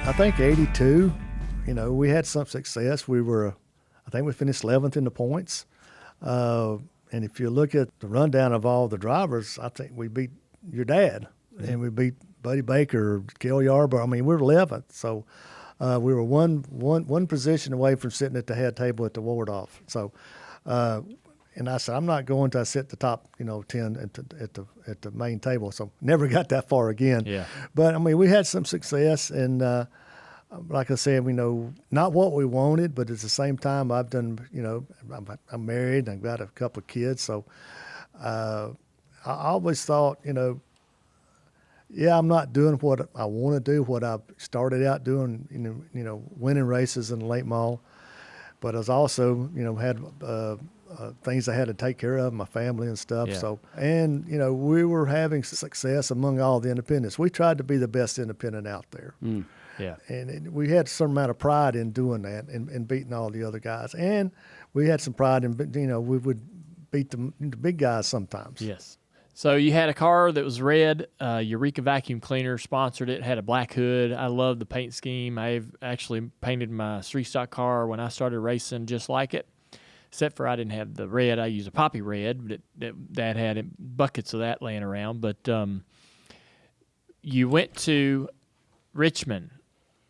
I think 82, we had some success. I think we finished 11th in the points. And if you look at the rundown of all the drivers, I think we beat your dad. Yeah. And we beat Buddy Baker, Gil Yarborough. I mean, we were 11th. So we were one position away from sitting at the head table at the Wardolph. So, and I said, I'm not going to sit the top, 10 at the main table. So never got that far again. Yeah. But, I mean, we had some success. And like I said, not what we wanted, but at the same time, I've done, I'm married and I've got a couple of kids. So I always thought, I'm not doing what I want to do, what I started out doing, winning races in the late model. But I was also, had things I had to take care of, my family and stuff. Yeah. So, and, we were having success among all the independents. We tried to be the best independent out there. Mm. Yeah. And we had some amount of pride in doing that and beating all the other guys. And we had some pride in, we would beat the big guys sometimes. Yes. So you had a car that was red. Eureka Vacuum Cleaner sponsored it, had a black hood. I love the paint scheme. I've actually painted my street stock car when I started racing just like it, except for I didn't have the red. I used a poppy red, but that had buckets of that laying around. But you went to Richmond,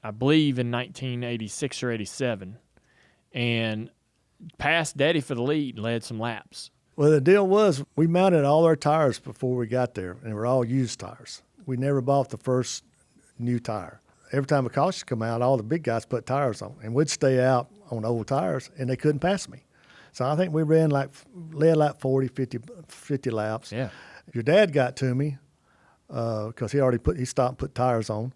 I believe in 1986 or 87, and passed Daddy for the lead and led some laps. Well, the deal was we mounted all our tires before we got there, and they were all used tires. We never bought the first new tire. Every time a caution come out, all the big guys put tires on, and we'd stay out on old tires, and they couldn't pass me. So I think we led like 40, 50 laps. Yeah. Your dad got to me because he stopped and put tires on.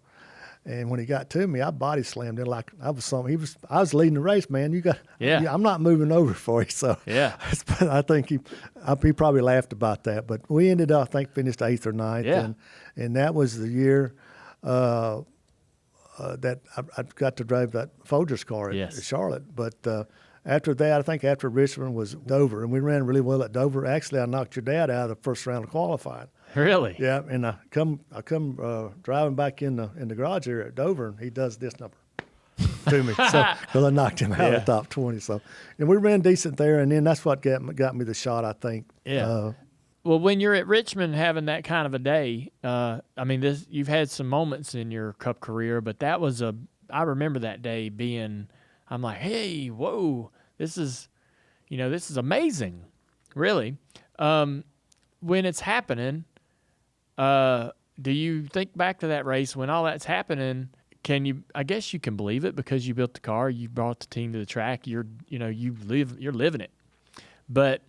And when he got to me, I body slammed him like I was leading the race, man. I'm not moving over for you. So yeah, I think he probably laughed about that. But we ended up, I think, finished 8th or 9th. Yeah. And that was the year that I got to drive that Folgers car at Charlotte. But after that, I think after Richmond was Dover, and we ran really well at Dover. Actually, I knocked your dad out of the first round of qualifying. Really? Yeah, and I come driving back in the garage here at Dover, and he does this number to me. So because I knocked him out of the top 20. So, and we ran decent there, and then that's what got me the shot, I think. Yeah. Well, when you're at Richmond having that kind of a day, you've had some moments in your Cup career, but I remember that day being, I'm like, hey, whoa, this is amazing, really. When it's happening, do you think back to that race when all that's happening? I guess you can believe it because you built the car, you brought the team to the track, you're living it. But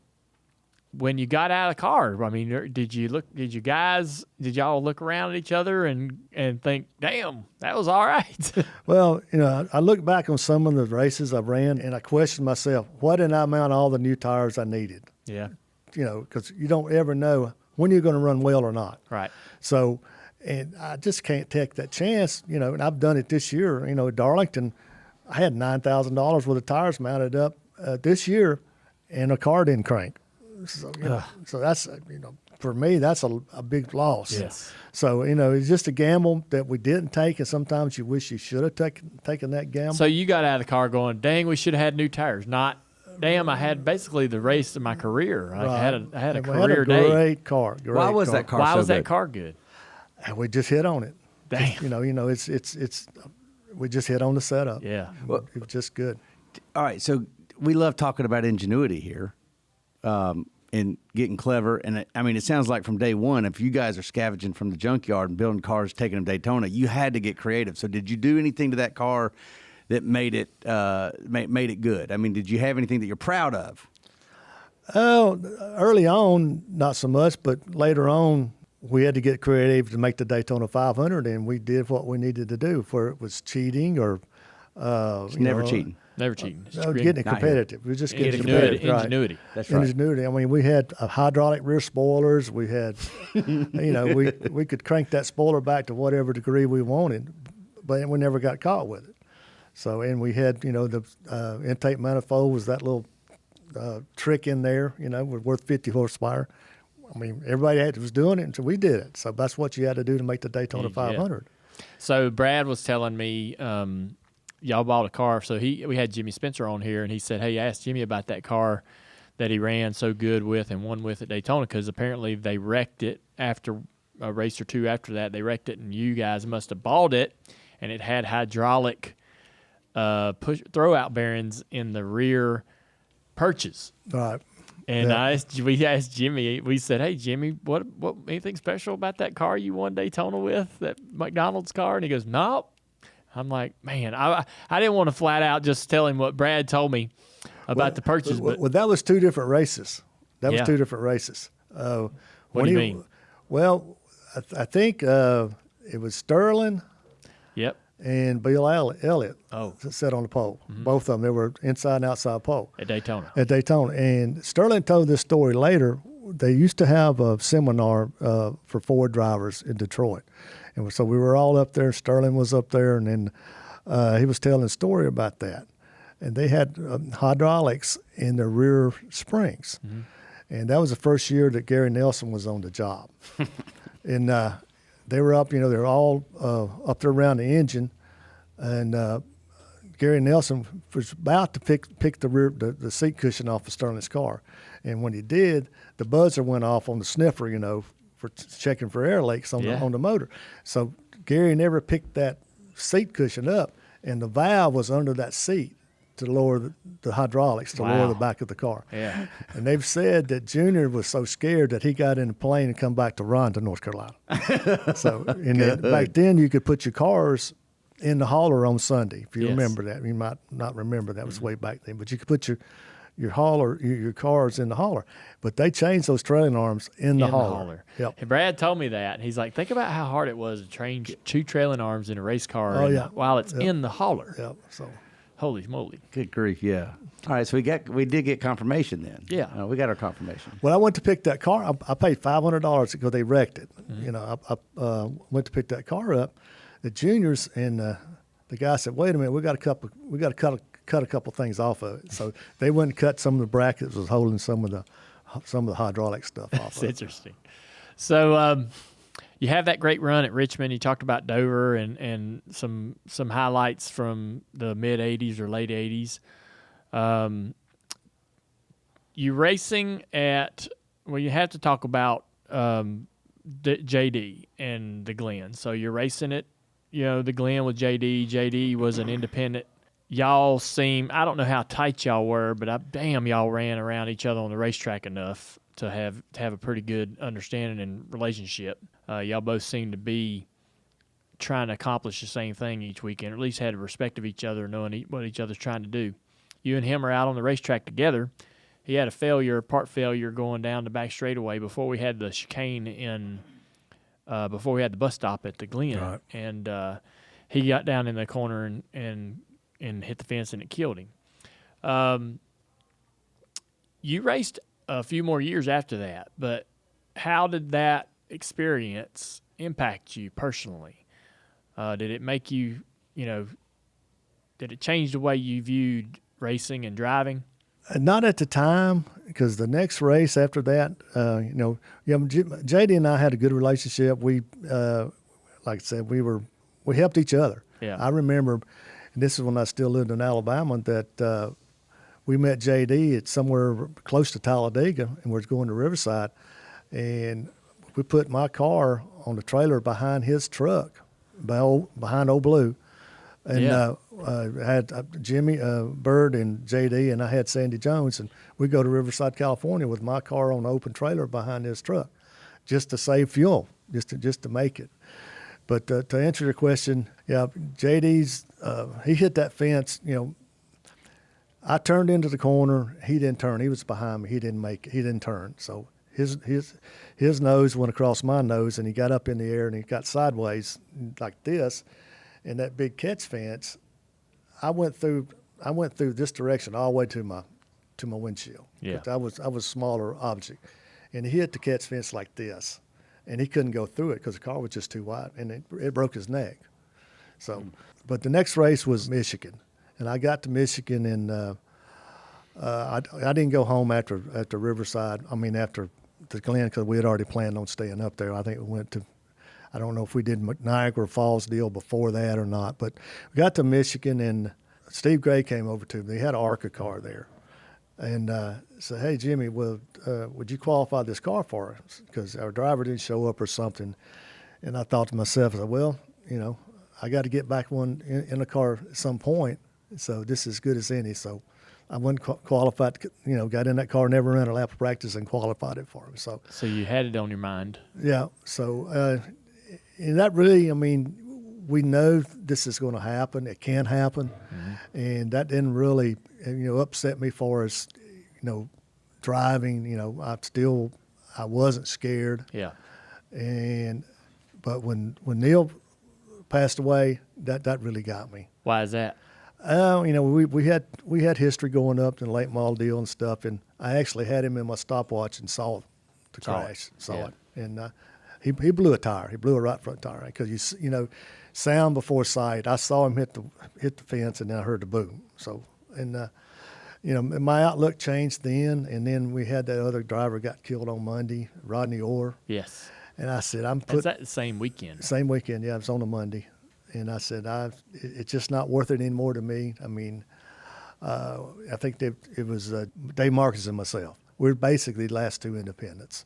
when you got out of the car, I mean, did y'all look around at each other and think, damn, that was all right? Well, I look back on some of the races I've ran and I questioned myself, why didn't I mount all the new tires I needed? Yeah. Because you don't ever know when you're going to run well or not. Right. So, and I just can't take that chance, and I've done it this year. At Darlington, I had $9,000 worth of tires mounted up this year, and a car didn't crank. So, so that's, for me, that's a big loss. Yes. So, it's just a gamble that we didn't take, and sometimes you wish you should have taken that gamble. So you got out of the car going, dang, we should have had new tires, not damn, I had basically the race of my career. I had a career day. Great car. Why was that car Why so was good? that car good? And we just hit on it. Damn. It's we just hit on the setup. Yeah. Well, it was just good. All right, so we love talking about ingenuity here, and getting clever. And it sounds like from day one, if you guys are scavenging from the junkyard and building cars, taking them to Daytona, you had to get creative. So did you do anything to that car that made it good? I mean, did you have anything that you're proud of? Oh, early on, not so much, but later on, we had to get creative to make the Daytona 500, and we did what we needed to do. Where it was cheating or never cheating. Never cheating. Getting it competitive. We just getting competitive. Ingenuity. Right. That's right. Ingenuity. I mean, we had hydraulic rear spoilers. We had, we could crank that spoiler back to whatever degree we wanted, but we never got caught with it. So, and we had, the intake manifold was that little trick in there, was worth 50 horsepower. I mean, everybody was doing it, and so we did it. So that's what you had to do to make the Daytona 500. So Brad was telling me y'all bought a car. So we had Jimmy Spencer on here, and he said, hey, ask Jimmy about that car that he ran so good with and won with at Daytona, because apparently they wrecked it after a race or two after that. They wrecked it, and you guys must have bought it, and it had hydraulic throwout bearings in the rear perches. Right. And Yeah. we asked Jimmy, we said, hey, Jimmy, what anything special about that car you won Daytona with, that McDonald's car? And he goes, no. I'm like, man, I didn't want to flat out just tell him what Brad told me about the purchase. But that was two different races. That was Yeah. two different races. What do you mean? Well, I think it was Sterling Yep. and Bill Elliott Oh. sat on the pole. Both of them. They were inside and outside pole At Daytona. at Daytona. And Sterling told this story later. They used to have a seminar for Ford drivers in Detroit. And so we were all up there. Sterling was up there, and then he was telling a story about that. And they had hydraulics in their rear springs. And that was the first year that Gary Nelson was on the job. And they were up, they were all up there around the engine. And Gary Nelson was about to pick the seat cushion off of Sterling's car. And when he did, the buzzer went off on the sniffer, for checking for air leaks on the motor. So Gary never picked that seat cushion up, and the valve was under that seat to lower the hydraulics, to lower the back of the car. Yeah. And they've said that Junior was so scared that he got in a plane and come back to Rhonda, North Carolina. So back then you could put your cars in the hauler on Sunday. If you remember that, you might not remember that was way back then, but you could put your cars in the hauler. But they changed those trailing arms in the hauler. Yep. And Brad told me that. He's like, think about how hard it was to train two trailing arms in a race car while it's in the hauler. Yep. So Holy moly. Good grief, yeah. All right, so we did get confirmation then. Yeah. We got our confirmation. when I went to pick that car, I paid $500 because they wrecked it. I went to pick that car up, the juniors, and the guy said, "Wait a minute, we got to cut a couple things off of it." So they went and cut some of the brackets that was holding some of the hydraulic stuff off. That's of it. interesting. So you have that great run at Richmond. You talked about Dover and some highlights from the mid 80s or late 80s. You racing at, well, you have to talk about JD and the Glen. So you're racing at, the Glen with JD. JD was an independent. Y'all seem, I don't know how tight y'all were, but damn, y'all ran around each other on the racetrack enough to have a pretty good understanding and relationship. Y'all both seem to be trying to accomplish the same thing each weekend, or at least had respect of each other, knowing what each other's trying to do. You and him are out on the racetrack together. He had a part failure going down the back straightaway before we had the chicane before we had the bus stop at the Glen. Right. And he got down in the corner and hit the fence, and it killed him. You raced a few more years after that, but how did that experience impact you personally? Did it make you, did it change the way you viewed racing and driving? Not at the time, because the next race after that, JD and I had a good relationship. We, like I said, we helped each other. Yeah. I remember, and this is when I still lived in Alabama, that we met JD at somewhere close to Talladega, and we were going to Riverside, and we put my car on the trailer behind his truck, behind Old Blue. And had Jimmy, Bird, and JD, and I had Sandy Jones, and we go to Riverside, California with my car on the open trailer behind his truck, just to save fuel, just to make it. But to answer your question, JD's he hit that fence. I turned into the corner. He didn't turn. He was behind me. He didn't make it. He didn't turn. So his nose went across my nose, and he got up in the air, and he got sideways like this. And that big catch fence, I went through this direction all the way to my windshield. Yeah. I was a smaller object, and he hit the catch fence like this, and he couldn't go through it because the car was just too wide, and it broke his neck. So, but the next race was Michigan, and I got to Michigan, and I didn't go home after Riverside. I mean after the Glen, because we had already planned on staying up there. I think I don't know if we did Niagara Falls deal before that or not, but we got to Michigan, and Steve Gray came over to me. They had an ARCA car there. And said, hey, Jimmy, would you qualify this car for us? Because our driver didn't show up or something. And I thought to myself, I said, well, I got to get back one in the car at some point. So this is as good as any. So I wasn't qualified, got in that car, never ran a lap of practice, and qualified it for him. So you had it on your mind. Yeah. So and that really, we know this is going to happen. It can happen. Mm-hmm. And that didn't really, upset me for us, driving. I wasn't scared. Yeah. But when Neil passed away, that really got me. Why is that? We had history going up in the late model deal and stuff, and I actually had him in my stopwatch and saw the crash. Saw it, and he blew a tire. He blew a right front tire because sound before sight. I saw him hit the fence, and then I heard the boom. So my outlook changed then, and then we had that other driver got killed on Monday, Rodney Orr. Yes. And I said, Is that the same weekend? Same weekend, yeah. It was on a Monday. And I said, it's just not worth it anymore to me. I think it was Dave Marcus and myself. We're basically the last two independents.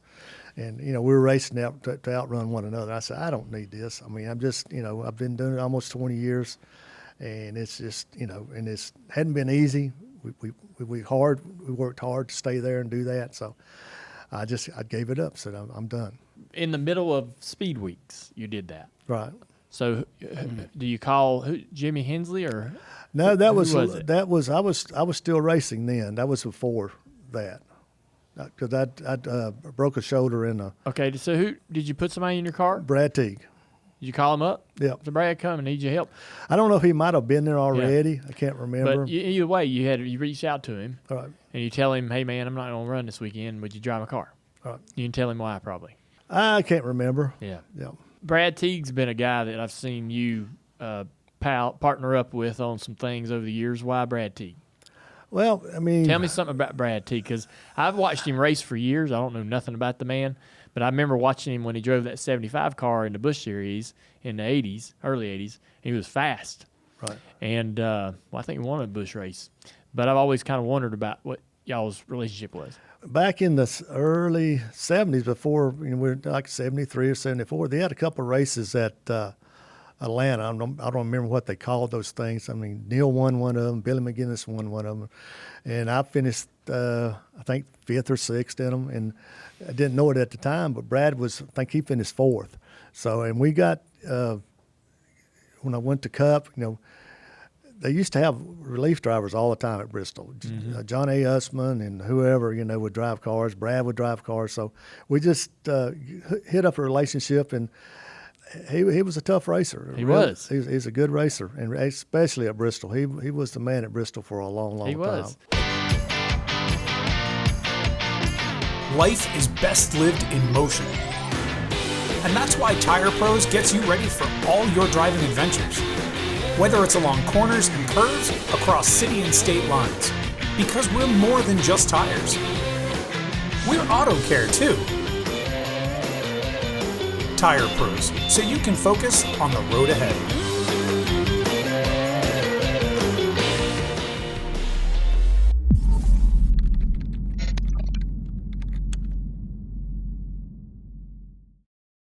And, we were racing out to outrun one another. I said, I don't need this. I'm just, I've been doing it almost 20 years. And it's just, and it hadn't been easy. We worked hard to stay there and do that. So I gave it up, said I'm done. In the middle of speed weeks, you did that. Right. So, do you call Jimmy Hensley or? No, that was it? I was still racing then. That was before that, because I broke a shoulder in a. Okay, so who did you put somebody in your car? Brad Teague. Did you call him up? Yeah. So Brad, come and need your help. I don't know if he might have been there already. Yeah. I can't remember. But either way, you reach out to him. All right. And you tell him, hey man, I'm not going to run this weekend. Would you drive my car? All right. You can tell him why probably. I can't remember. Yeah. Yeah. Brad Teague's been a guy that I've seen you partner up with on some things over the years. Why Brad Teague? Well, tell me something about Brad Teague, because I've watched him race for years. I don't know nothing about the man, but I remember watching him when he drove that 75 car in the Busch Series in the 80s, early 80s. He was fast. Right. And I think he won a Busch race. But I've always kind of wondered about what y'all's relationship was. Back in the early 70s, before we were like 73 or 74, they had a couple of races at Atlanta. I don't remember what they called those things. Neil won one of them. Billy McGinnis won one of them. And I finished, I think, 5th or 6th in them. And I didn't know it at the time, but Brad I think he finished 4th. So, and we got, when I went to Cup, they used to have relief drivers all the time at Bristol. Mm-hmm. John A. Usman and whoever, would drive cars. Brad would drive cars. So we just hit up a relationship, and he was a tough racer. He was. He's a good racer, and especially at Bristol. He was the man at Bristol for a long, long time. He was. Life is best lived in motion. And that's why Tire Pros gets you ready for all your driving adventures. Whether it's along corners and curves, across city and state lines. Because we're more than just tires. We're auto care too. Tire Pros, so you can focus on the road ahead.